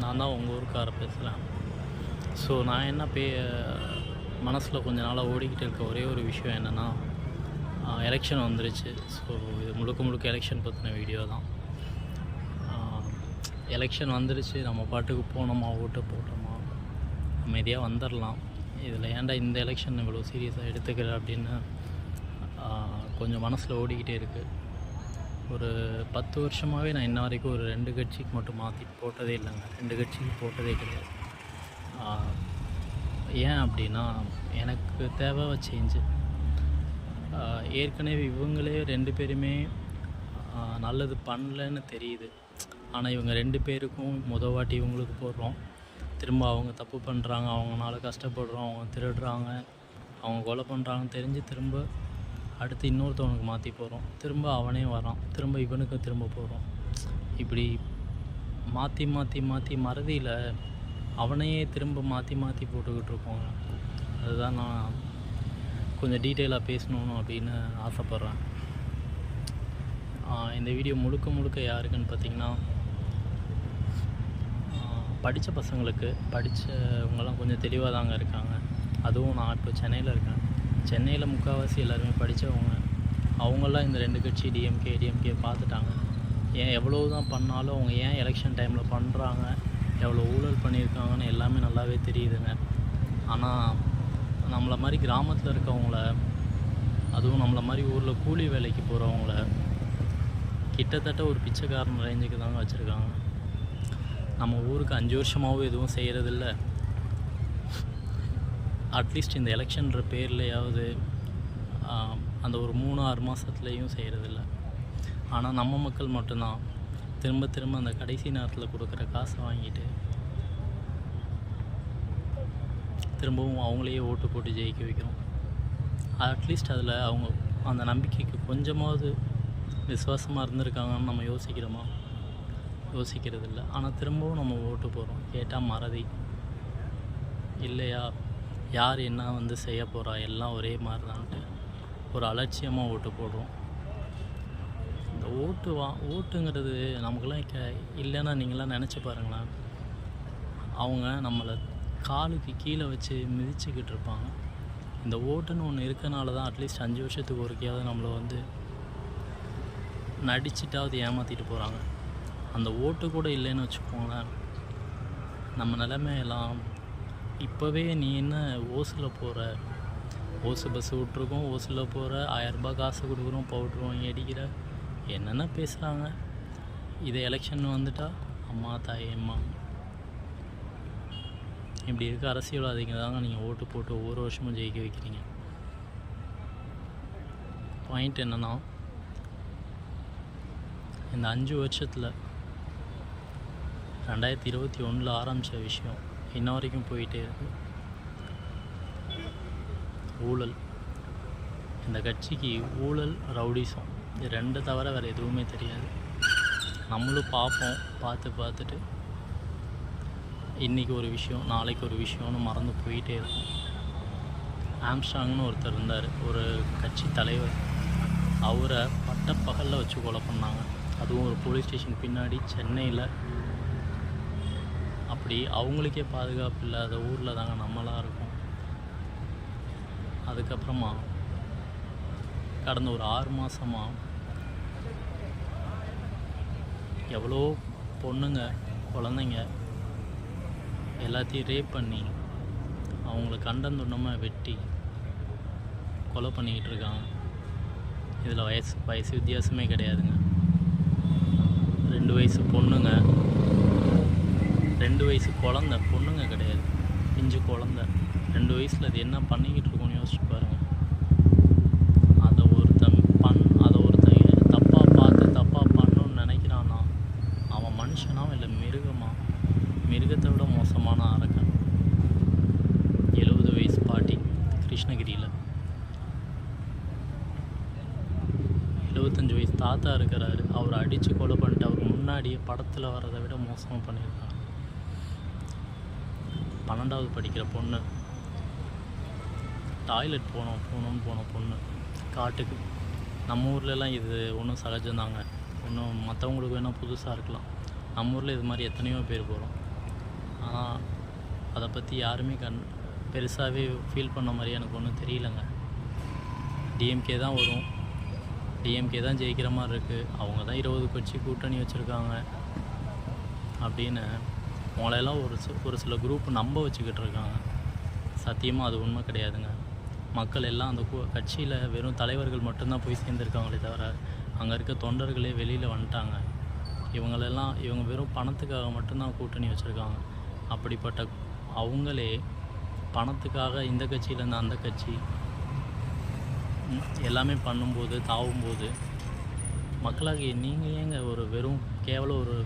நான் தான் உங்கள் ஊருக்கார பேசுகிறேன். ஸோ நான் என்ன மனசில் கொஞ்ச நாளாக ஓடிக்கிட்டு இருக்க ஒரே ஒரு விஷயம் என்னென்னா, எலெக்ஷன் வந்துருச்சு. ஸோ இது முழுக்க முழுக்க எலெக்ஷன் பற்றின வீடியோ தான். எலெக்ஷன் வந்துருச்சு, நம்ம பாட்டுக்கு போனோமா, ஓட்டு போட்டோமா, அமைதியாக வந்துடலாம். இதில் ஏன்டா இந்த எலெக்ஷன் இவ்வளோ சீரியஸாக எடுத்துக்கிற அப்படின்னு கொஞ்சம் மனசில் ஓடிக்கிட்டே இருக்குது. ஒரு 10 வருஷமாகவே நான் இன்ன வரைக்கும் ஒரு 2 கட்சிக்கு மட்டும் மாற்றி போட்டதே இல்லைங்க. 2 கட்சிக்கு போட்டதே கிடையாது. ஏன் அப்படின்னா, எனக்கு தேவை சேஞ்சு. ஏற்கனவே இவங்களே 2 பேருமே நல்லது பண்ணலன்னு தெரியுது. ஆனால் இவங்க 2 பேருக்கும் வாட்டி இவங்களுக்கு போடுறோம், திரும்ப அவங்க தப்பு பண்ணுறாங்க, அவங்களால கஷ்டப்படுறோம், அவங்க திருடுறாங்க, அவங்க கொலை பண்ணுறாங்கன்னு தெரிஞ்சு திரும்ப அடுத்து இன்னொருத்தவனுக்கு மாற்றி போகிறோம், திரும்ப அவனே வரான், திரும்ப இவனுக்கு திரும்ப போகிறோம். இப்படி மாற்றி மாற்றி மாற்றி மறதியில் அவனையே திரும்ப மாற்றி மாற்றி போட்டுக்கிட்டு இருக்கோங்க. அதுதான் நான் கொஞ்சம் டீட்டெயிலாக பேசணுன்னு அப்படின்னு ஆசைப்பட்றேன். இந்த வீடியோ முழுக்க முழுக்க யாருக்குன்னு பார்த்திங்கன்னா, படித்த பசங்களுக்கு. படித்தவங்களாம் கொஞ்சம் தெளிவாக தாங்க இருக்காங்க. அதுவும் நான் இப்போ சென்னையில் இருக்கேன். சென்னையில் முக்கால்வாசி எல்லாருமே படித்தவங்க. அவங்களாம் இந்த 2 கட்சி டிஎம்கே பார்த்துட்டாங்க. ஏன் எவ்வளோ தான் பண்ணாலும் அவங்க ஏன் எலெக்ஷன் டைமில் பண்ணுறாங்க, எவ்வளோ ஊழல் பண்ணியிருக்காங்கன்னு எல்லாமே நல்லாவே தெரியுதுங்க. ஆனால் நம்மளை மாதிரி கிராமத்தில் இருக்கவங்கள, அதுவும் நம்மளை மாதிரி ஊரில் கூலி வேலைக்கு போகிறவங்கள கிட்டத்தட்ட ஒரு பிச்சைக்காரன் ரேஞ்சுக்கு தாங்க வச்சுருக்காங்க. நம்ம ஊருக்கு 5 வருஷமாகவும் எதுவும் செய்கிறதில்ல. அட்லீஸ்ட் இந்த எலெக்ஷன்ற பேர்லையாவது அந்த ஒரு 3-6 மாதத்துலேயும் செய்கிறதில்ல. ஆனால் நம்ம மக்கள் மட்டும்தான் திரும்ப திரும்ப அந்த கடைசி நேரத்தில் கொடுக்குற காசை வாங்கிட்டு திரும்பவும் அவங்களையே ஓட்டு போட்டு ஜெயிக்க வைக்கிறோம். அட்லீஸ்ட் அதில் அவங்க அந்த நம்பிக்கைக்கு கொஞ்சமாவது விசுவாசமாக இருந்திருக்காங்கன்னு நம்ம யோசிக்கிறோமா? யோசிக்கிறது இல்லை. ஆனால் திரும்பவும் நம்ம ஓட்டு போகிறோம். கேட்டால் மறதி இல்லையா, யார் என்ன செய்ய போகிறா, எல்லாம் ஒரே மாதிரி தான்ட்டு ஒரு அலட்சியமாக ஓட்டு போடுறோம். இந்த ஓட்டுங்கிறது நமக்குலாம் இல்லைன்னா நீங்களாம் நினச்சி பாருங்களேன். அவங்க நம்மளை காலுக்கு கீழே வச்சு மிதிச்சுக்கிட்டு இருப்பாங்க. இந்த ஓட்டுன்னு ஒன்று இருக்கனால தான் அட்லீஸ்ட் 5 வருஷத்துக்கு ஒருக்கையாவது நம்மளை நடிச்சிட்டாவது ஏமாற்றிட்டு போகிறாங்க. அந்த ஓட்டு கூட இல்லைன்னு வச்சுக்கோங்களேன், நம்ம நிலைமையெல்லாம் இப்போவே நீ என்ன ஓசில் போகிற, ஓசு பஸ்ஸு விட்ருக்கோம், ஓசில் போகிற, 1000 ரூபாய் காசு கொடுக்குறோம், பவுட்ரு வாங்கி அடிக்கிற, என்னென்ன பேசுகிறாங்க. இதை எலெக்ஷன் வந்துட்டால் அம்மா தாய் அம்மா இப்படி இருக்க அரசியல்வாதிங்க தாங்க நீங்கள் ஓட்டு போட்டு ஒவ்வொரு வருஷமும் ஜெயிக்க வைக்கிறீங்க. பாயிண்ட் என்னென்னா, இந்த 5 வருஷத்தில் 2021 ஆரம்பித்த விஷயம் இன்ன வரைக்கும் போயிட்டே இருக்கு. ஊழல். இந்த கட்சிக்கு ஊழல், ரவுடிசம், இது 2 தவிர வேறு எதுவுமே தெரியாது. நம்மளும் பார்ப்போம், பார்த்துட்டு இன்றைக்கி ஒரு விஷயம், நாளைக்கு ஒரு விஷயம்னு மறந்து போயிட்டே இருக்கும். ஆம்ஸ்ட்ராங்னு ஒருத்தர் இருந்தார், ஒரு கட்சி தலைவர். அவரை பட்டப்பகலில் வச்சு கொலை பண்ணாங்க. அதுவும் ஒரு போலீஸ் ஸ்டேஷன் பின்னாடி சென்னையில். அப்படி அவங்களுக்கே பாதுகாப்பு இல்லாத ஊரில் தாங்க நம்மளாக இருக்கோம். அதுக்கப்புறமா கடந்த ஒரு 6 மாதமாக எவ்வளோ பொண்ணுங்க, குழந்தைங்க எல்லாத்தையும் ரேப் பண்ணி அவங்கள கண்டந்துண்ணமாக வெட்டி கொலை பண்ணிக்கிட்டு இருக்காங்க. இதில் வயசு வித்தியாசமே கிடையாதுங்க. 2 வயசு பொண்ணுங்க, 2 வயசு குழந்த, பொண்ணுங்க கிடையாது, பிஞ்சு குழந்த. 2 வயசில் அது என்ன பண்ணிக்கிட்டு இருக்கோன்னு யோசிச்சு பாருங்கள். அதை ஒருத்தன் தப்பாக பார்த்து தப்பாக பண்ணணுன்னு நினைக்கிறான்னா அவன் மனுஷனா இல்லை மிருகமா? மிருகத்தை விட மோசமான அரக்கன். 70 வயசு பாட்டி கிருஷ்ணகிரியில், 75 வயசு தாத்தா இருக்கிறாரு, அவரை அடித்து கொலை பண்ணிட்டு அவர் முன்னாடியே படத்தில் வர்றதை விட மோசமாக பண்ணியிருக்காங்க. 12வது படிக்கிற பொண்ணு டாய்லெட் போகணுன்னு போன பொண்ணு காட்டுக்கு. நம்ம ஊர்லலாம் இது ஒன்றும் சகஜம்தாங்க. ஒன்றும் மற்றவங்களுக்கு வேணால் புதுசாக இருக்கலாம். நம்ம ஊரில் இது மாதிரி எத்தனையோ பேர் போகிறோம். ஆனால் அதை பற்றி யாருமே பெருசாகவே ஃபீல் பண்ண மாதிரி எனக்கு ஒன்றும் தெரியலங்க. டிஎம்கே தான் வரும், டிஎம்கே தான் ஜெயிக்கிற மாதிரி இருக்குது, அவங்க தான் 20 கட்சி கூட்டணி வச்சுருக்காங்க அப்படின்னு அவங்களெல்லாம் ஒரு சில குரூப் நம்ப வச்சுக்கிட்டு இருக்காங்க. சத்தியமாக அது உண்மை கிடையாதுங்க. மக்கள் எல்லாம் அந்த கட்சியில் வெறும் தலைவர்கள் மட்டும்தான் போய் சேர்ந்துருக்காங்களே தவிர அங்கே இருக்க தொண்டர்களே வெளியில் வந்துட்டாங்க. இவங்க வெறும் பணத்துக்காக மட்டும்தான் கூட்டணி வச்சுருக்காங்க. அப்படிப்பட்ட அவங்களே பணத்துக்காக இந்த கட்சியிலேருந்து அந்த கட்சி எல்லாமே பண்ணும்போது தாவும்போது மக்களாகிய நீங்கள் ஏங்க ஒரு வெறும் கேவலம் ஒரு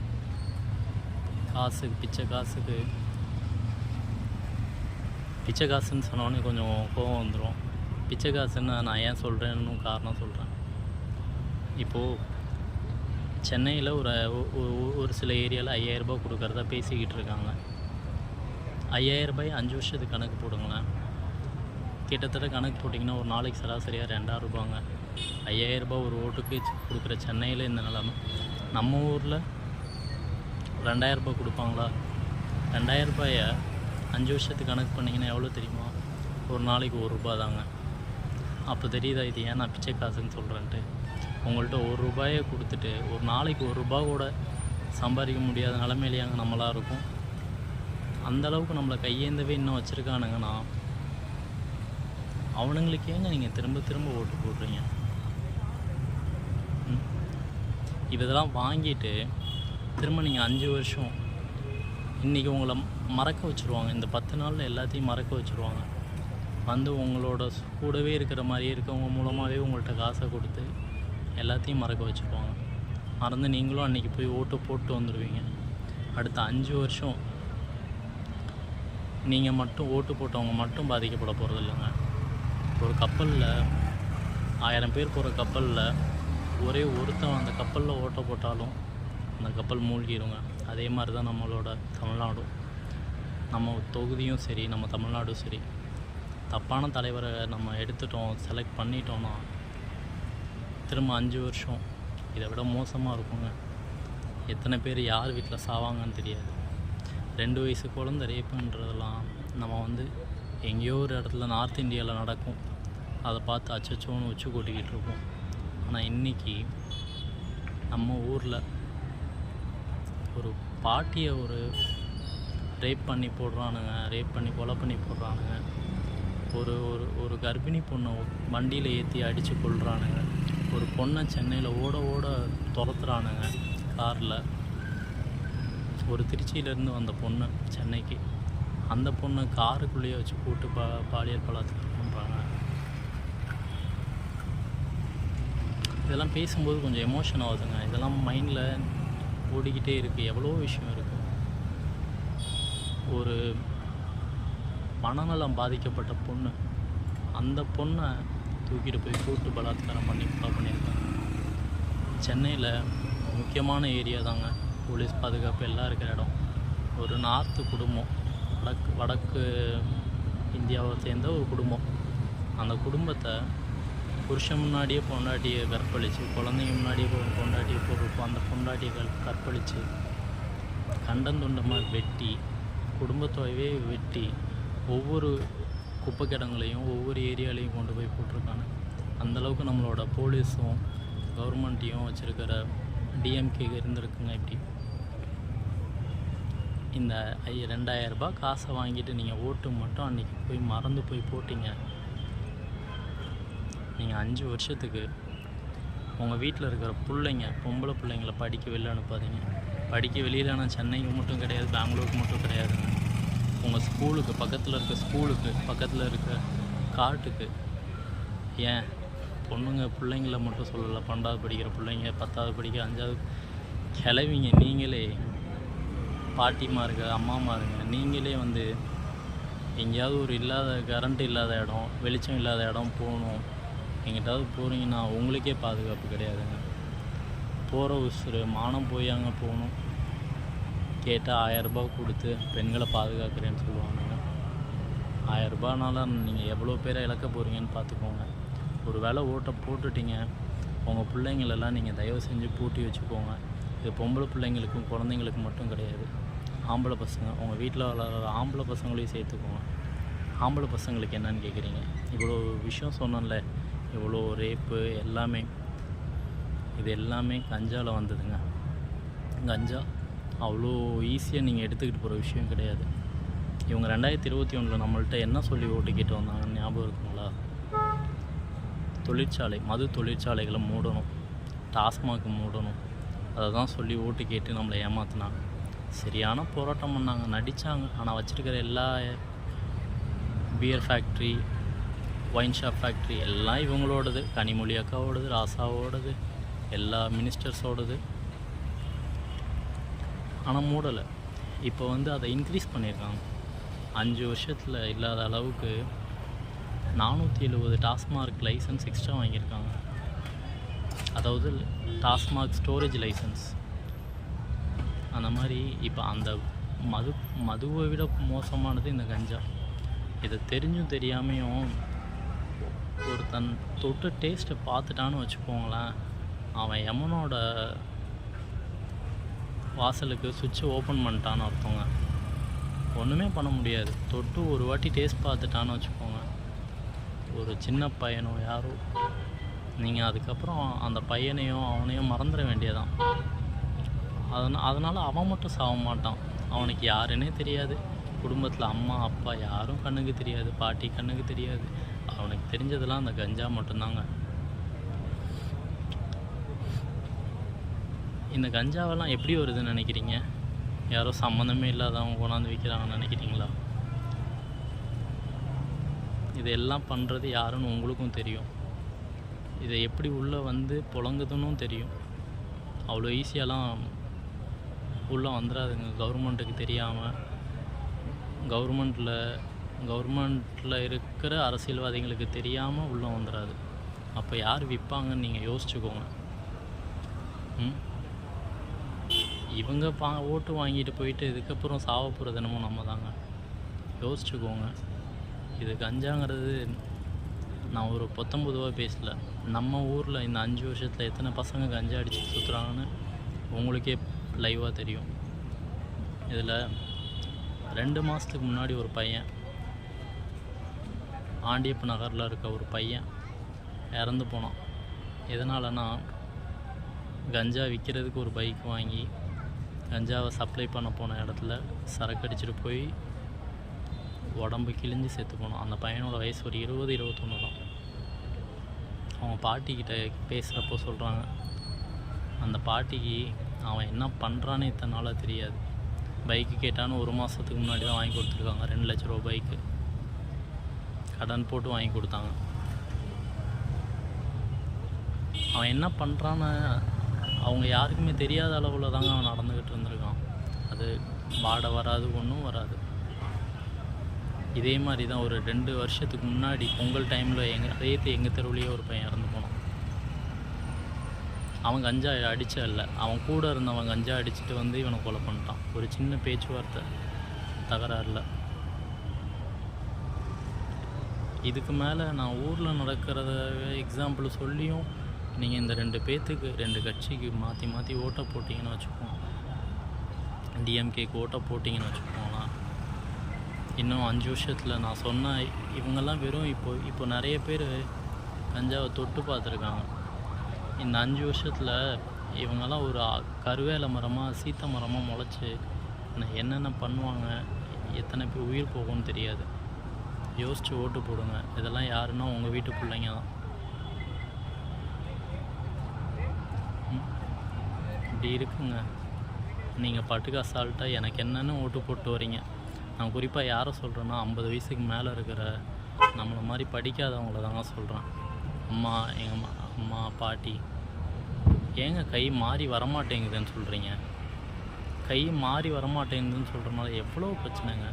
பிச்சை காசுன்னு சொன்னோடனே கொஞ்சம் கோபம் வந்துடும். பிச்சை காசுன்னு நான் ஏன் சொல்கிறேன்னு காரணம் சொல்கிறேன். இப்போது சென்னையில் ஒரு சில ஏரியாவில் 5000 ரூபாய் கொடுக்குறதா பேசிக்கிட்டு இருக்காங்க. 5000 ரூபாய் 5 வருஷத்துக்கு கணக்கு போடுங்களேன். கிட்டத்தட்ட கணக்கு போட்டிங்கன்னா ஒரு நாளைக்கு சராசரியாக 2000 ரூபாங்க. 5000 ரூபாய் ஒரு ஓட்டுக்கு கொடுக்குற சென்னையில் இந்த நிலமை. நம்ம ஊரில் 2000 ரூபாய் கொடுப்பாங்களா? 2000 ரூபாயை 5 வருஷத்துக்கு கணக்கு பண்ணிங்கன்னா எவ்வளோ தெரியுமா? ஒரு நாளைக்கு 1 ரூபா தாங்க. அப்போ தெரியுதா இது ஏன் நான் பிச்சை காசுன்னு சொல்கிறேன்ட்டு? உங்கள்கிட்ட 1 ரூபாயை கொடுத்துட்டு ஒரு நாளைக்கு 1 ரூபா கூட சம்பாதிக்க முடியாத நிலமையிலேயாங்க நம்மளாக இருக்கும். அந்தளவுக்கு நம்மளை கையேந்தவே இன்னும் வச்சுருக்கானுங்கன்னா அவனுங்களுக்கு ஏங்க நீங்கள் திரும்ப திரும்ப ஓட்டு போடுறீங்க? இதெல்லாம் வாங்கிட்டு திரும்ப நீங்கள் 5 வருஷம் இன்றைக்கி உங்களை மறக்க வச்சுருவாங்க. இந்த 10 நாளில் எல்லாத்தையும் மறக்க வச்சுருவாங்க. வந்து உங்களோட கூடவே இருக்கிற மாதிரியே இருக்கவங்க மூலமாகவே உங்கள்கிட்ட காசை கொடுத்து எல்லாத்தையும் மறக்க வச்சுருவாங்க. மறந்து நீங்களும் அன்றைக்கி போய் ஓட்டு போட்டு வந்துடுவீங்க. அடுத்த 5 வருஷம் நீங்கள் மட்டும் ஓட்டு போட்டவங்க மட்டும் பாதிக்கப்பட போகிறது இல்லைங்க. ஒரு கப்பலில் 1000 பேர் போகிற கப்பலில் ஒரே ஒருத்தன் அந்த கப்பலில் ஓட்ட போட்டாலும் அந்த கப்பல் மூழ்கிடுங்க. அதே மாதிரி தான் நம்மளோட தமிழ்நாடும், நம்ம தொகுதியும் சரி, நம்ம தமிழ்நாடும் சரி. தப்பான தலைவரை நம்ம எடுத்துட்டோம், செலக்ட் பண்ணிட்டோன்னா திரும்ப 5 வருஷம் இதை விட மோசமாக இருக்குங்க. எத்தனை பேர் யார் வீட்டில் சாவாங்கன்னு தெரியாது. 2 வயசு குழந்தை ரேப்புன்றதெல்லாம் நம்ம எங்கேயோ ஒரு இடத்துல நார்த் இந்தியாவில் நடக்கும், அதை பார்த்து அச்சச்சோன்னு வச்சு கூட்டிக்கிட்டு இருப்போம். ஆனால் இன்றைக்கி நம்ம ஊரில் ஒரு பாட்டியை ரேப் பண்ணி கொலை பண்ணி போடுறானுங்க. ஒரு கர்ப்பிணி பொண்ணை வண்டியில் ஏற்றி அடித்து கொள்கிறானுங்க. ஒரு பொண்ணை சென்னையில் ஓட துரத்துறானுங்க காரில். ஒரு திருச்சியிலேருந்து வந்த பொண்ணு சென்னைக்கு, அந்த பொண்ணை காருக்குள்ளேயே வச்சு கூட்டு பாலியல் பலாத்காரம் பண்ணுறாங்க. இதெல்லாம் பேசும்போது கொஞ்சம் எமோஷன் ஆகுதுங்க. இதெல்லாம் மைண்டில் ஓடிக்கிட்டே இருக்குது. எவ்வளோ விஷயம் இருக்குது. ஒரு மனநலம் பாதிக்கப்பட்ட பொண்ணு, அந்த பொண்ணை தூக்கிட்டு போய் கூட்டு பலாத்காரம் பண்ணி கொலை பண்ணியிருக்காங்க. சென்னையில் முக்கியமான ஏரியா தாங்க, போலீஸ் பாதுகாப்பு எல்லாம் இருக்கிற இடம். ஒரு நார்த்து குடும்பம், வடக்கு இந்தியாவை சேர்ந்த ஒரு குடும்பம். அந்த குடும்பத்தை புருஷன் முன்னாடியே பொண்டாட்டியை கற்பழித்து, குழந்தைங்க முன்னாடியே பொண்டாட்டியை போடுறப்போ அந்த பொண்டாட்டியை கற்பழித்து கண்டந்துண்டமாக வெட்டி, குடும்பத்தோடவே வெட்டி ஒவ்வொரு குப்பை கிடங்குலையும் ஒவ்வொரு ஏரியாலையும் கொண்டு போய் போட்டிருக்காங்க. அந்தளவுக்கு நம்மளோட போலீஸும் கவர்மெண்ட்டையும் வச்சுருக்கிற டிஎம்கே இருந்திருக்குங்க. இப்படி இந்த 2000 ரூபாய் காசை வாங்கிட்டு நீங்கள் ஓட்டு மட்டும் அன்றைக்கி போய் மறந்து போய் போட்டிங்க. நீங்கள் 5 வருஷத்துக்கு உங்கள் வீட்டில் இருக்கிற பொம்பளை பிள்ளைங்களை படிக்க வெளில அனுப்பாதீங்க. படிக்க வெளியிலனா சென்னைக்கு மட்டும் கிடையாது, பெங்களூருக்கு மட்டும் கிடையாதுங்க. உங்கள் ஸ்கூலுக்கு பக்கத்தில் இருக்க காட்டுக்கு, ஏன் பிள்ளைங்கள மட்டும் சொல்லலை, 12வது படிக்கிற பிள்ளைங்க, 10வது படிக்கிற 5வது கிளவிங்க, நீங்களே பாட்டிமாருங்க, அம்மாமாருங்க, நீங்களே எங்கேயாவது ஒரு கரண்ட் இல்லாத இடம், வெளிச்சம் இல்லாத இடம் போகணும், எங்கிட்டாவது போகிறீங்கன்னா உங்களுக்கே பாதுகாப்பு கிடையாதுங்க. போகிற உசுறு மானம் போய் அங்கே போகணும். கேட்டால் 1000 ரூபாய் கொடுத்து பெண்களை பாதுகாக்கிறேன்னு சொல்லுவானுங்க. 1000 ரூபாய்னால நீங்கள் எவ்வளோ பேரை இழக்க போகிறீங்கன்னு பார்த்துக்கோங்க. ஒரு வேளை ஓட்டை போட்டுட்டீங்க, உங்கள் பிள்ளைங்களெல்லாம் நீங்கள் தயவு செஞ்சு பூட்டி வச்சுக்கோங்க. இது பொம்பளை பிள்ளைங்களுக்கும் குழந்தைங்களுக்கும் மட்டும் கிடையாது. ஆம்பளை பசங்க, உங்கள் வீட்டில் வளர்கிற ஆம்பளை பசங்களையும் சேர்த்துக்கோங்க. ஆம்பளை பசங்களுக்கு என்னன்னு கேட்குறீங்க? இவ்வளோ விஷயம் சொன்னேன்ல, இவ்வளோ ரேப்பு எல்லாமே, இது எல்லாமே கஞ்சாவில் வந்ததுங்க. கஞ்சா அவ்வளோ ஈஸியாக நீங்கள் எடுத்துக்கிட்டு போகிற விஷயம் கிடையாது. இவங்க 2021 நம்மள்ட்ட என்ன சொல்லி ஓட்டு கேட்டு வந்தாங்கன்னு ஞாபகம் இருக்குங்களா? மது தொழிற்சாலைகளை மூடணும், டாஸ்மாக் மூடணும், அதை தான் சொல்லி ஓட்டு கேட்டு நம்மளை ஏமாற்றினாங்க. சரியான போராட்டம் பண்ணாங்க, நடித்தாங்க. ஆனால் வச்சுருக்கிற எல்லா beer factory, wine shop factory எல்லாம் இவங்களோடது. கனிமொழி அக்காவோடது, ராசாவோடது, எல்லா மினிஸ்டர்ஸோடது. ஆனால் மூடலை. இப்போ அதை இன்க்ரீஸ் பண்ணியிருக்காங்க. 5 வருஷத்தில் இல்லாத அளவுக்கு 470 டாஸ்மாக் லைசன்ஸ் எக்ஸ்ட்ரா வாங்கியிருக்காங்க. அதாவது டாஸ்மாக் ஸ்டோரேஜ் லைசன்ஸ். அந்த மாதிரி இப்போ அந்த மதுவை விட மோசமானது இந்த கஞ்சா. இதை தெரிஞ்சும் தெரியாமையும் ஒருத்தன் தொட்டு டேஸ்ட்டை பார்த்துட்டான்னு வச்சுக்கோங்களேன், அவன் எமனோட வாசலுக்கு சுவிட்சை ஓப்பன் பண்ணிட்டான்னு அர்த்தங்க. ஒன்றுமே பண்ண முடியாது. தொட்டு ஒரு வாட்டி டேஸ்ட் பார்த்துட்டான்னு வச்சுக்கோங்க, ஒரு சின்ன பையனோ யாரோ, நீங்கள் அதுக்கப்புறம் அந்த பையனையும் அவனையும் மறந்துட வேண்டியதான். அதனால் அவன் மட்டும் சாக மாட்டான். அவனுக்கு யாருன்னே தெரியாது. குடும்பத்தில் அம்மா அப்பா யாரும் கண்ணுக்கு தெரியாது, பாட்டி கண்ணுக்கு தெரியாது. அவனுக்கு தெரிஞ்சதெல்லாம் அந்த கஞ்சா மட்டும்தாங்க. இந்த கஞ்சாவெல்லாம் எப்படி வருதுன்னு நினைக்கிறீங்க? யாரோ சம்மந்தமே இல்லாதவங்க கொண்டாந்து விற்கிறாங்கன்னு நினைக்கிறீங்களா? இதெல்லாம் பண்ணுறது யாருன்னு உங்களுக்கும் தெரியும். இதை எப்படி உள்ளே புழங்குதுன்னு தெரியும். அவ்வளோ ஈஸியாலாம் உள்ளே வந்துடாதுங்க. கவர்மெண்ட்டுக்கு தெரியாமல், கவர்மெண்ட்டில் இருக்கிற அரசியல்வாதிகளுக்கு தெரியாமல் உள்ளே வந்துடாது. அப்போ யார் விற்பாங்கன்னு நீங்கள் யோசிச்சுக்கோங்க. இவங்க ஓட்டு வாங்கிட்டு போயிட்டு இதுக்கப்புறம் சாவ போகிறது என்னமோ நம்ம தாங்க. யோசிச்சுக்கோங்க. இது கஞ்சாங்கிறது நான் ஒரு 19 பேசல. நம்ம ஊரில் இந்த 5 வருஷத்தில் எத்தனை பசங்க கஞ்சா அடித்து சுற்றுறாங்கன்னு உங்களுக்கே லைவாக தெரியும். இதில் 2 மாதத்துக்கு முன்னாடி ஒரு பையன், ஆண்டியப்ப நகரில் இருக்க ஒரு பையன் இறந்து போனான். எதனாலனா, கஞ்சா விற்கிறதுக்கு ஒரு பைக் வாங்கி கஞ்சாவை சப்ளை பண்ண போன இடத்துல சரக்கு அடிச்சுட்டு போய் உடம்பு கிழிஞ்சு செத்து போனான். அந்த பையனோட வயசு ஒரு 20-21 தான். அவங்க பாட்டிக்கிட்ட பேசுகிறப்போ சொல்கிறாங்க, அந்த பாட்டிக்கு அவன் என்ன பண்ணுறான்னு இத்தனை நாளாக தெரியாது. பைக்கு கேட்டான்னு 1 மாதத்துக்கு முன்னாடி தான் வாங்கி கொடுத்துருக்காங்க. 2 லட்ச ரூபா பைக்கு கடன் போட்டு வாங்கி கொடுத்தாங்க. அவன் என்ன பண்ணுறான்னு அவங்க யாருக்குமே தெரியாத அளவில் தாங்க அவன் நடந்துக்கிட்டு இருந்திருக்கான். அது வாடை வராது, ஒன்றும் வராது. இதே மாதிரி தான் ஒரு 2 வருஷத்துக்கு முன்னாடி பொங்கல் டைமில் எங்கள் தெருவுலேயே ஒரு பையன் இறந்து போனான். அவன் கஞ்சா அடித்த இல்லை, அவன் கூட இருந்தவன் கஞ்சா அடிச்சுட்டு இவனை கொலை பண்ணிட்டான். ஒரு சின்ன பேச்சுவார்த்தை தகராறில். இதுக்கு மேலே நான் ஊரில் நடக்கிறத எக்ஸாம்பிள் சொல்லியும் நீங்கள் இந்த 2 பேர்த்துக்கு 2 கட்சிக்கு மாற்றி மாற்றி ஓட்டை போட்டிங்கன்னு வச்சுக்கோங்க, டிஎம்கேக்கு ஓட்டை போட்டிங்கன்னு வச்சுக்கோங்களேன், இன்னும் 5 வருஷத்தில் நான் சொன்ன இவங்கெல்லாம் வெறும் இப்போ நிறைய பேர் கஞ்சாவை தொட்டு பார்த்துருக்காங்க. இந்த 5 வருஷத்தில் இவங்கெல்லாம் ஒரு கருவேல மரமாக சீத்த மரமாக முளைச்சி என்னென்ன பண்ணுவாங்க, எத்தனை பேர் உயிர் போகும்னு தெரியாது. யோசித்து ஓட்டு போடுங்க. இதெல்லாம் யாருன்னா உங்கள் வீட்டு பிள்ளைங்க தான். இப்படி இருக்குங்க. நீங்கள் பாட்டுக்கு அசால்ட்டாக எனக்கு என்னென்னு ஓட்டு போட்டு வரீங்க. நான் குறிப்பாக யாரை சொல்கிறேன்னா, 50 வயசுக்கு மேலே இருக்கிற நம்மளை மாதிரி படிக்காதவங்கள தாங்க சொல்கிறேன். எங்கள் அம்மா பாட்டி, ஏங்க கை மாறி வரமாட்டேங்குதுன்னு சொல்கிறீங்க? கை மாறி வரமாட்டேங்குதுன்னு சொல்கிறனால எவ்வளோ பிரச்சனைங்க.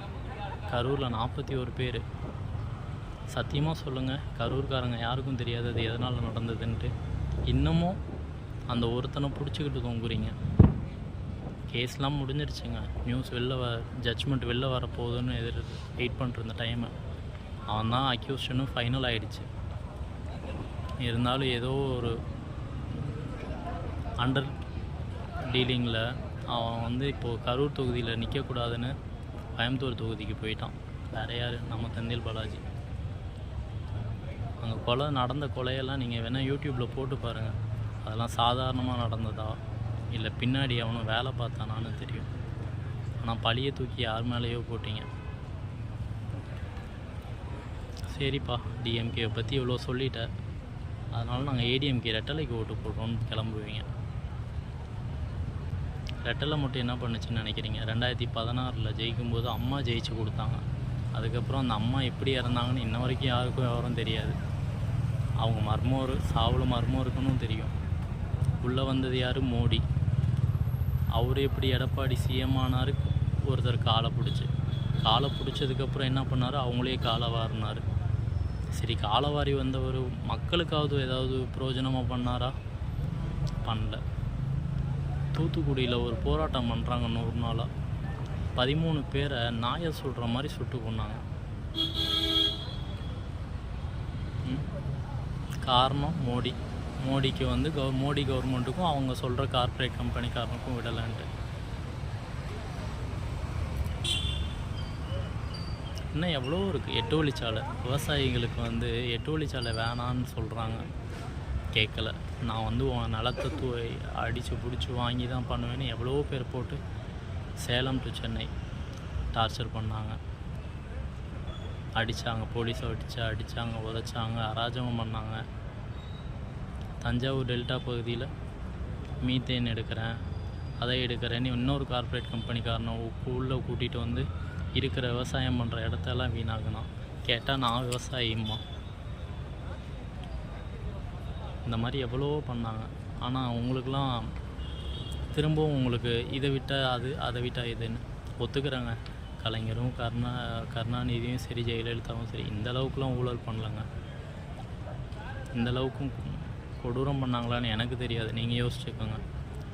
கரூரில் 41 பேர். சத்தியமாக சொல்லுங்கள், கரூர்காரங்க யாருக்கும் தெரியாது அது எதனால் நடந்ததுன்ட்டு. இன்னமும் அந்த ஒருத்தனை பிடிச்சிக்கிட்டு தொங்குறீங்க. கேஸ்லாம் முடிஞ்சிருச்சுங்க. நியூஸ் ஜட்ஜ்மெண்ட் வெளில வரப்போகுதுன்னு வெயிட் பண்ணிருந்த டைமு அவன் தான் அக்யூஸ்டனும் ஃபைனல் ஆகிடுச்சு. இருந்தாலும் ஏதோ ஒரு அண்டர் டீலிங்கில் அவன் வந்து இப்போது கரூர் தொகுதியில் நிற்கக்கூடாதுன்னு கோயம்புத்தூர் தொகுதிக்கு போயிட்டான். வேறு யார்? நம்ம செந்தில் பாலாஜி. அங்கே நடந்த கொலையெல்லாம் நீங்கள் வேணால் யூடியூப்பில் போட்டு பாருங்கள். அதெல்லாம் சாதாரணமாக நடந்ததா இல்லை பின்னாடி அவனும் வேலை பார்த்தானான்னு தெரியும். ஆனால் பழியை தூக்கி யார் மேலேயோ போட்டிங்க. சரிப்பா, டிஎம்கே பற்றி இவ்வளோ சொல்லிட்டேன், அதனால் நாங்கள் ஏடிஎம்கே ரெட்டலைக்கு ஓட்டு போடுறோன்னு கிளம்புவீங்க. ரெட்டலை மட்டும் என்ன பண்ணுச்சுன்னு நினைக்கிறீங்க? 2016 ஜெயிக்கும்போது அம்மா ஜெயிச்சு கொடுத்தாங்க. அதுக்கப்புறம் அந்த அம்மா எப்படி இறந்தாங்கன்னு இன்ன வரைக்கும் யாரும் தெரியாது. அவங்க மர்மோர் சாவில் மர்மோருக்குன்னு தெரியும். உள்ளே வந்தது யார்? மோடி. அவர் எப்படி எடப்பாடி சிஎம் ஆனார்? ஒருத்தர் காலை பிடிச்சதுக்கப்புறம் என்ன பண்ணார்? அவங்களே காலை வாரினார். சரி, காலவாரி வந்தவர் மக்களுக்காவது ஏதாவது பிரயோஜனமாக பண்ணாரா? பண்ணல. தூத்துக்குடியில் ஒரு போராட்டம் பண்ணுறாங்க 100 நாளாக. 13 பேரை நாயை சுடுற மாதிரி சுட்டு கொண்டாங்க. காரணம் மோடிக்கு வந்து மோடி கவர்மெண்ட்டுக்கும் அவங்க சொல்கிற கார்ப்பரேட் கம்பெனிக்காரனுக்கும் விடலான்ட்டு. இன்னும் எவ்வளோ இருக்குது. 8 வழிச்சாலை விவசாயிகளுக்கு வந்து 8 வழிச்சாலை வேணான்னு சொல்கிறாங்க, கேட்கல. நான் வந்து உன் நிலத்தை அடித்து பிடிச்சி வாங்கி தான் பண்ணுவேன்னு எவ்வளோ பேர் போட்டு சேலம் டு சென்னை டார்ச்சர் பண்ணாங்க, அடித்தாங்க. போலீஸை அடித்தாங்க, உதைச்சாங்க, அராஜகம் பண்ணாங்க. தஞ்சாவூர் டெல்டா பகுதியில் மீத்தேன் எடுக்கிறேன், அதை எடுக்கிறேன்னு இன்னொரு கார்ப்பரேட் கம்பெனிக்காரனை உள்ளே கூட்டிகிட்டு வந்து இருக்கிற விவசாயம் பண்ணுற இடத்தெல்லாம் வீணாகணும். கேட்டால் நான் விவசாயிம்மா. இந்த மாதிரி எவ்வளோ பண்ணாங்க. ஆனால் உங்களுக்கெல்லாம் திரும்பவும் உங்களுக்கு இதை விட்டால் அது, அதை விட்டால் இதுன்னு ஒத்துக்கிறாங்க. கலைஞரும் கருணாநிதியும் சரி, ஜெயலலிதாவும் சரி, இந்த அளவுக்குலாம் ஊழல் பண்ணலங்க. இந்த அளவுக்கும் கொடூரம் பண்ணாங்களான்னு எனக்கு தெரியாது, நீங்கள் யோசிச்சுக்கோங்க.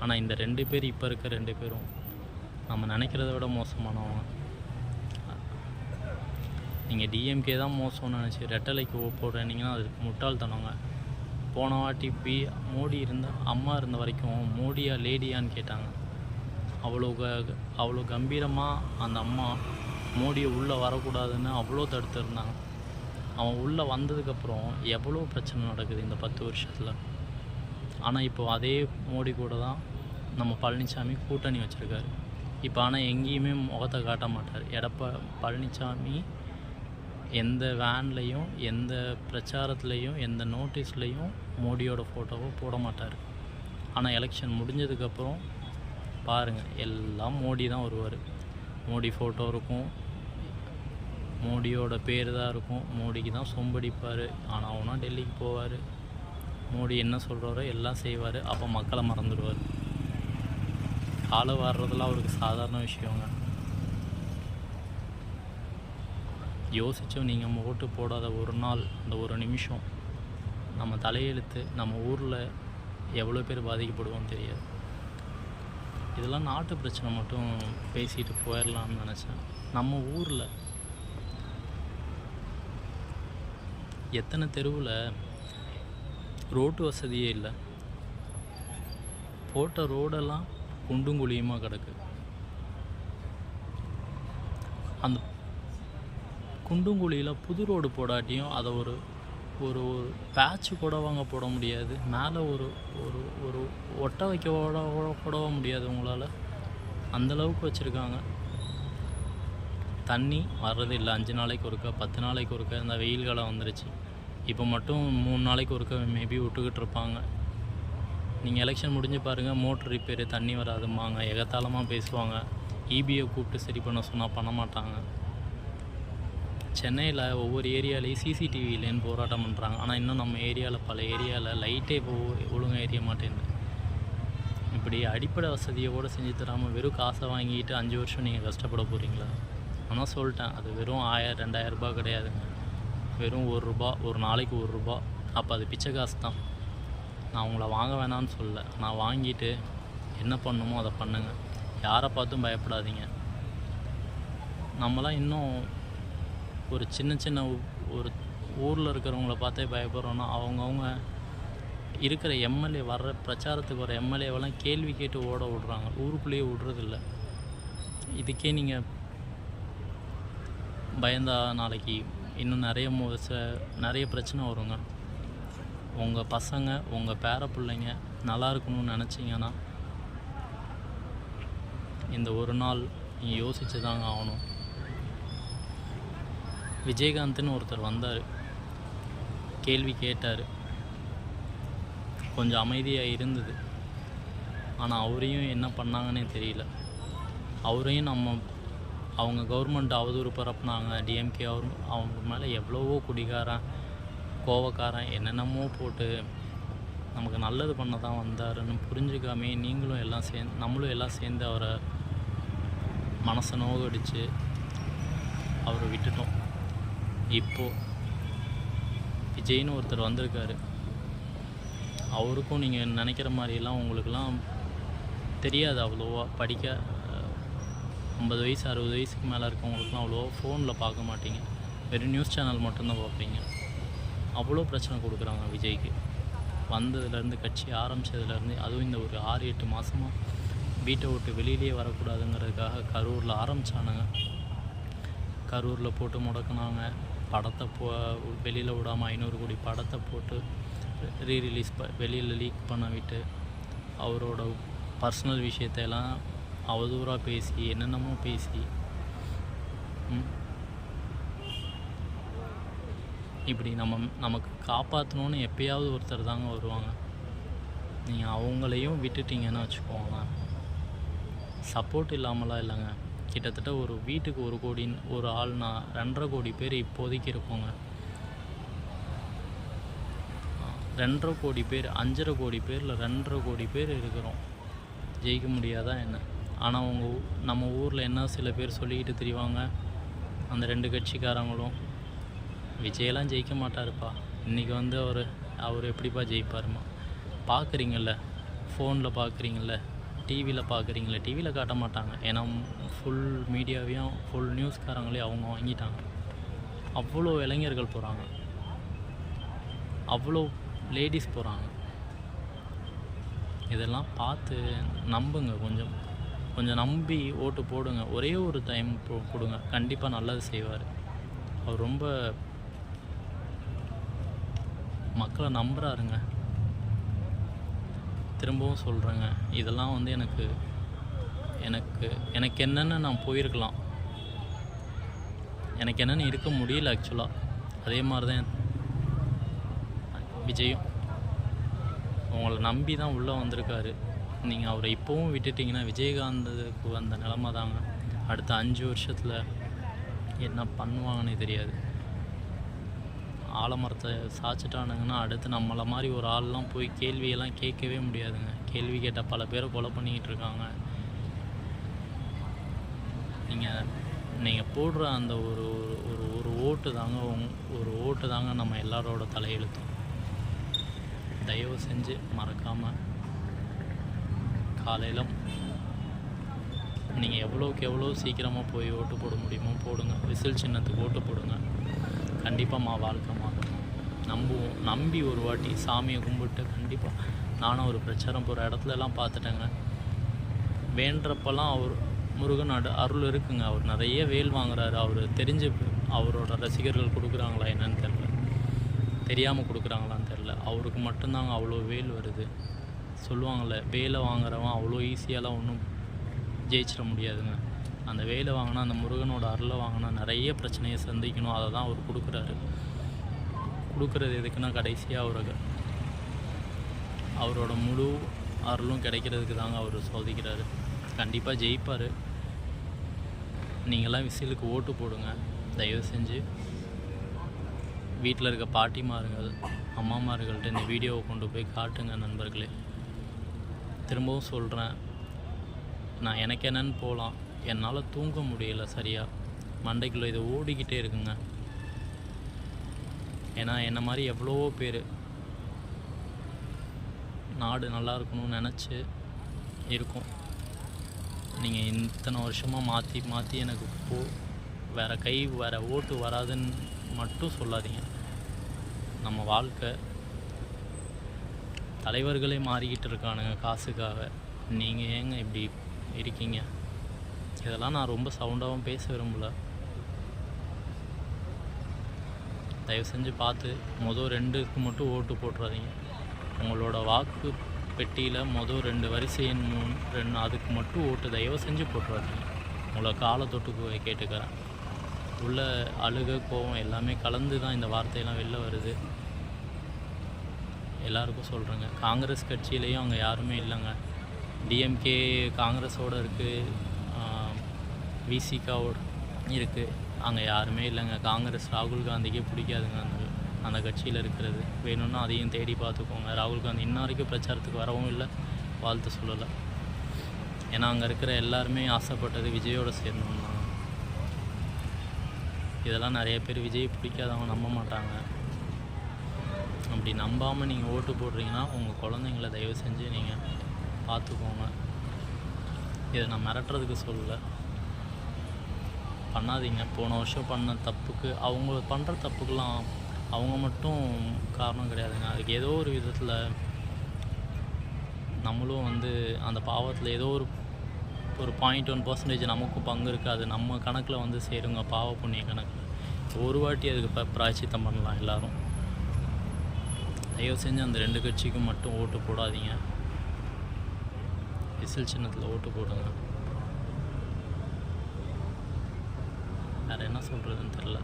ஆனால் இந்த 2 பேர், இப்போ இருக்க 2 பேரும் நம்ம நினைக்கிறத விட மோசமானவங்க. நீங்கள் டிஎம்கே தான் மோசம்னு நினச்சி ரெட்டலைக்கு போடுறீங்கன்னா அது முட்டாள்தனங்க. போன வாட்டி மோடி அம்மா இருந்த வரைக்கும் மோடியா லேடியான்னு கேட்டாங்க. அவ்வளோ கம்பீரமாக அந்த அம்மா மோடியை உள்ளே வரக்கூடாதுன்னு அவ்வளோ தடுத்துருந்தாங்க. அவன் உள்ளே வந்ததுக்கப்புறம் எவ்வளோ பிரச்சனை நடக்குது இந்த 10 வருஷத்தில். ஆனால் இப்போ அதே மோடி கூட தான் நம்ம பழனிசாமி கூட்டணி வச்சுருக்காரு. இப்போ ஆனால் எங்கேயுமே முகத்தை காட்ட மாட்டார். பழனிசாமி எந்த வேன்லேயும், எந்த பிரச்சாரத்துலேயும், எந்த நோட்டீஸ்லேயும் மோடியோட ஃபோட்டோவை போட மாட்டார். ஆனால் எலெக்ஷன் முடிஞ்சதுக்கப்புறம் பாருங்கள், எல்லாம் மோடி தான் வருவார். மோடி ஃபோட்டோ இருக்கும், மோடியோட பேர் தான் இருக்கும், மோடிக்கு தான் சொம்படிப்பார். ஆனால் அவனா டெல்லிக்கு போவார், மோடி என்ன சொல்கிறாரோ எல்லாம் செய்வார். அப்போ மக்களை மறந்துடுவார். காலை வர்றதெல்லாம் அவருக்கு சாதாரண விஷயங்க. யோசித்தோம், நீங்கள் ஓட்டு போடாத ஒரு நாள், அந்த ஒரு நிமிஷம் நம்ம தலையெழுத்து, நம்ம ஊரில் எவ்வளோ பேர் பாதிக்கப்படுவோம் தெரியாது. இதெல்லாம் நாட்டு பிரச்சனை மட்டும் பேசிட்டு போயிடலாம்னு நினச்சேன். நம்ம ஊரில் எத்தனை தெருவில் ரோட்டு வசதியே இல்லை. போட்ட ரோடெல்லாம் குண்டும் குழியுமாக கிடக்கு. அந்த குண்டும் குழியில் புது ரோடு போடாட்டியும் அதை ஒரு ஒரு பேட்ச் கூட போட முடியாது. மேலே ஒரு ஒரு ஒரு ஒட்டை வைக்க போடவும் முடியாது உங்களால். அந்தளவுக்கு வச்சுருக்காங்க. தண்ணி வர்றதில்லை. 5 நாளைக்கு ஒருக்கா, 10 நாளைக்கு ஒருக்கா. இந்த வெயில் காலம் வந்துருச்சு. இப்போ மட்டும் 3 நாளைக்கு ஒருக்கா மேபி விட்டுக்கிட்டு இருப்பாங்க. நீங்கள் எலெக்ஷன் முடிஞ்சு பாருங்கள், மோட்ரு ரிப்பேரு, தண்ணி வராதும்பாங்க, எகத்தாளமாக பேசுவாங்க. இபியை கூப்பிட்டு சரி பண்ண சொன்னால் பண்ண மாட்டாங்க. சென்னையில் ஒவ்வொரு ஏரியாலேயும் சிசிடிவி இல்லைன்னு போராட்டம் பண்ணுறாங்க. ஆனால் இன்னும் நம்ம ஏரியாவில், பல ஏரியாவில் லைட்டே இப்போ ஒழுங்காக எரிய மாட்டேங்குது. இப்படி அடிப்படை வசதியை கூட செஞ்சு தராமல் வெறும் காசை வாங்கிட்டு 5 வருஷம் நீங்கள் கஷ்டப்பட போகிறீங்களா? ஆனால் சொல்லிட்டேன், அது வெறும் 1000-2000 ரூபா கிடையாதுங்க. வெறும் ₹1, ஒரு நாளைக்கு ₹1. அப்போ அது பிச்சை காசு தான். நான் உங்களை வாங்க வேணான்னு சொல்லலை. நான் வாங்கிட்டு என்ன பண்ணணுமோ அதை பண்ணுங்கள். யாரை பார்த்தும் பயப்படாதீங்க. நம்மளாம் இன்னும் ஒரு சின்ன ஒரு ஊரில் இருக்கிறவங்கள பார்த்தே பயப்படுறோன்னா அவங்கவுங்க இருக்கிற எம்எல்ஏ வர்ற பிரச்சாரத்துக்கு வர எம்எல்ஏவெல்லாம் கேள்வி கேட்டு ஓட விடுறாங்க, ஊருக்குள்ளேயே விடுறதில்ல. இதுக்கே நீங்கள் பயந்தா நாளைக்கு இன்னும் நிறைய பிரச்சனை வருங்க. உங்கள் பசங்க உங்கள் பேர பிள்ளைங்க நல்லா இருக்கணும்னு நினச்சிங்கன்னா இந்த ஒரு நாள் நீங்கள் யோசித்து தாங்க ஆகணும். விஜயகாந்த்னு ஒருத்தர் வந்தார், கேள்வி கேட்டார், கொஞ்சம் அமைதியாக இருந்தது. ஆனால் அவரையும் என்ன பண்ணாங்கன்னே தெரியல. அவரையும் அவங்க கவர்மெண்ட் அவதூறு பரப்புனாங்க. டிஎம்கே அவங்க மேலே எவ்வளவோ குடிகாரன் கோவக்காரன் என்னென்னமோ போட்டு நமக்கு நல்லது பண்ண தான் வந்தாருன்னு புரிஞ்சுக்காமே நம்மளும் எல்லாம் சேர்ந்து அவரை மனசை நோகடிச்சு அவரை விட்டுட்டோம். இப்போது விஜய்னு ஒருத்தர் வந்திருக்காரு. அவருக்கும் நீங்கள் நினைக்கிற மாதிரிலாம் உங்களுக்கெல்லாம் தெரியாது. அவ்வளோவா படிக்க 50 வயசு 60 வயசுக்கு மேலே இருக்கவங்களுக்குலாம் அவ்வளோவா ஃபோனில் பார்க்க மாட்டீங்க, வெறும் நியூஸ் சேனல் மட்டும்தான் பார்ப்பீங்க. அவ்வளோ பிரச்சனை கொடுக்குறாங்க விஜய்க்கு. வந்ததுலேருந்து கட்சி ஆரம்பித்ததுலேருந்து, அதுவும் இந்த ஒரு 6-8 மாதமாக வீட்டை விட்டு வெளியிலே வரக்கூடாதுங்கிறதுக்காக கரூரில் ஆரம்பித்தானுங்க. கரூரில் போட்டு முடக்குனாங்க. படத்தை வெளியில் விடாமல் 500 கோடி படத்தை போட்டு ரீரிலீஸ் வெளியில் லீக் பண்ண விட்டு அவரோட பர்சனல் விஷயத்தையெல்லாம் அவதூறாக பேசி என்னென்னமோ பேசி இப்படி நமக்கு காப்பாற்றணுன்னு எப்பயாவது ஒருத்தர் தாங்க வருவாங்க. நீங்கள் அவங்களையும் விட்டுட்டிங்கன்னு வச்சுக்கோங்க. சப்போர்ட் இல்லாமலாம் இல்லைங்க. கிட்டத்தட்ட ஒரு வீட்டுக்கு 1 கோடி ஒரு ஆள்னா 2.5 கோடி பேர் இப்போதைக்கு இருக்கோங்க. 2.5 கோடி பேர், 5.5 கோடி பேரில் 2.5 கோடி பேர் இருக்கிறோம். ஜெயிக்க முடியாதா என்ன? ஆனால் நம்ம ஊரில் என்ன சில பேர் சொல்லிக்கிட்டு திரிவாங்க, அந்த 2 கட்சிக்காரங்களும், விஜயெல்லாம் ஜெயிக்க மாட்டாருப்பா, இன்றைக்கி வந்து அவர் எப்படிப்பா ஜெயிப்பாருமா? பார்க்குறீங்கள, ஃபோனில் பார்க்குறீங்கள, டிவியில் பார்க்குறீங்கள. டிவியில் காட்ட மாட்டாங்க, ஏன்னா ஃபுல் மீடியாவையும் ஃபுல் நியூஸ்காரங்களையும் அவங்க வாங்கிட்டாங்க. அவ்வளோ இளைஞர்கள் போகிறாங்க, அவ்வளோ லேடிஸ் போகிறாங்க. இதெல்லாம் பார்த்து நம்புங்க, கொஞ்சம் நம்பி ஓட்டு போடுங்க. ஒரே ஒரு டைம் கொடுங்க, கண்டிப்பாக நல்லது செய்வார். அவர் ரொம்ப மக்களை நம்புகிறாருங்க. திரும்பவும் சொல்கிறேங்க, இதெல்லாம் வந்து எனக்கு என்னென்ன நான் போயிருக்கலாம், எனக்கு என்னென்னு இருக்க முடியல ஆக்சுவலாக. அதே மாதிரி தான் விஜயும் உங்களை நம்பி தான் உள்ளே வந்திருக்காரு. நீங்கள் அவரை இப்போவும் விட்டுட்டிங்கன்னா விஜயகாந்துக்கு வந்த நிலமை தாங்க. அடுத்த 5 வருஷத்தில் என்ன பண்ணுவாங்கன்னே தெரியாது. ஆலமரத்தை சாய்ச்சிட்டானுங்கன்னா அடுத்து நம்மளை மாதிரி ஒரு ஆள்லாம் போய் கேள்வியெல்லாம் கேட்கவே முடியாதுங்க. கேள்வி கேட்டால் பல பேரை கொலை பண்ணிக்கிட்டு இருக்காங்க. நீங்கள் போடுற அந்த ஒரு ஓட்டு தாங்க நம்ம எல்லாரோட தலையெழுத்தும். தயவு செஞ்சு மறக்காமல் காலையில் நீங்கள் எவ்வளோ சீக்கிரமாக போய் ஓட்டு போட முடியுமோ போடுங்க. விசில் சின்னத்துக்கு ஓட்டு போடுங்க. கண்டிப்பாக வாழ்க்கை மாறும். நம்பி ஒரு வாட்டி சாமியை கும்பிட்டு கண்டிப்பாக. நானும் ஒரு பிரச்சாரம் போகிற இடத்துலலாம் பார்த்துட்டேங்க. வேண்டப்பெல்லாம் முருகன் அருள் இருக்குங்க. அவர் நிறைய வேல் வாங்குறாரு. அவர் தெரிஞ்சு அவரோட ரசிகர்கள் கொடுக்குறாங்களா என்னன்னு தெரில, தெரியாமல் கொடுக்குறாங்களான்னு தெரில. அவருக்கு மட்டும்தாங்க அவ்வளோ வேல் வருது. சொல்லுவாங்கள்ல, வேலை வாங்குறவன் அவ்வளோ ஈஸியாலாம் ஒன்றும் ஜெயிச்சிட முடியாதுங்க. அந்த வேலை வாங்கினா, அந்த முருகனோட அருளை வாங்கினா நிறைய பிரச்சனையை சந்திக்கணும். அதை தான் அவர் கொடுக்குறது எதுக்குன்னா கடைசியாக அவரோட முழு அருளும் கிடைக்கிறதுக்கு தாங்க அவர் சோதிக்கிறாரு. கண்டிப்பாக ஜெயிப்பார். நீங்களாம் விசிலுக்கு ஓட்டு போடுங்க. தயவு செஞ்சு வீட்டில் இருக்க பாட்டிமார்கள் அம்மாமார்கள்ட்ட இந்த வீடியோவை கொண்டு போய் காட்டுங்க நண்பர்களே. திரும்பவும் சொல்கிறேன், நான் எனக்கு என்னென்னு போகலாம், என்னால் தூங்க முடியல சரியாக. மண்டைக்குள்ளே இது ஓடிக்கிட்டே இருக்குங்க. ஏன்னா என்ன மாதிரி எவ்வளவோ பேர் நாடு நல்லா இருக்கணும்னு நினச்சி இருக்கும். நீங்கள் இத்தனை வருஷமாக மாற்றி எனக்கு வேறு ஓட்டு வராதுன்னு மட்டும் சொல்லாதீங்க. நம்ம வாழ்க்கை தலைவர்களே மாறிக்கிட்டு இருக்கானுங்க காசுக்காக. நீங்கள் ஏங்க இப்படி இருக்கீங்க? இதெல்லாம் நான் ரொம்ப சவுண்டாகவும் பேச விரும்பல. தயவு செஞ்சு பார்த்து மொதல் 2க்கு மட்டும் ஓட்டு போட்டுறாதீங்க. உங்களோட வாக்கு பெட்டியில் மொதல் 2 வரிசை எண் 2 அதுக்கு மட்டும் ஓட்டு தயவு செஞ்சு போட்டுறாதீங்க. உங்களை காலை தொட்டு கேட்டுக்கிறேன். உள்ள அழுக கோவம் எல்லாமே கலந்து தான் இந்த வார்த்தையெல்லாம் வெளில வருது. எல்லாருக்கும் சொல்கிறேங்க, காங்கிரஸ் கட்சியிலையும் அங்கே யாருமே இல்லைங்க. டிஎம்கே காங்கிரஸோடு இருக்குது, விசிகாவோடு இருக்குது. அங்கே யாருமே இல்லைங்க. காங்கிரஸ் ராகுல் காந்திக்கே பிடிக்காதுங்க அந்த கட்சியில் இருக்கிறது. வேணும்னா அதையும் தேடி பார்த்துக்கோங்க. ராகுல் காந்தி இன்ன வரைக்கும் பிரச்சாரத்துக்கு வரவும் இல்லை, வாழ்த்து சொல்லலை. ஏன்னா அங்கே இருக்கிற எல்லாருமே ஆசைப்பட்டது விஜயோட சேரணும் தான். இதெல்லாம் நிறைய பேர் விஜய் பிடிக்காதவங்க நம்ப மாட்டாங்க. அப்படி நம்பாமல் நீங்கள் ஓட்டு போடுறீங்கன்னா உங்கள் குழந்தைங்கள தயவு செஞ்சு நீங்கள் பார்த்துக்கோங்க. இதை நான் மிரட்டுறதுக்கு சொல்லலை, பண்ணாதீங்க. போன வருஷம் பண்ண தப்புக்கு அவங்க பண்ணுற தப்புக்கெல்லாம் அவங்க மட்டும் காரணம் கிடையாதுங்க. அதுக்கு ஏதோ ஒரு விதத்தில் நம்மளும் அந்த பாவத்தில் ஏதோ ஒரு 0.1% நமக்கும் பங்கு இருக்குது. அது நம்ம கணக்கில் சேருங்க, பாவ புண்ணிய கணக்கில். ஒரு வாட்டி அதுக்கு பிராயச்சித்தம் பண்ணலாம் எல்லோரும். தயவு செஞ்சு அந்த 2 கட்சிக்கும் மட்டும் ஓட்டு போடாதீங்க. விசில் சின்னத்தில் ஓட்டு போடுங்க. வேறு என்ன சொல்கிறதுன்னு தெரில.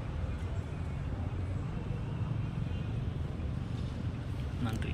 நன்றி.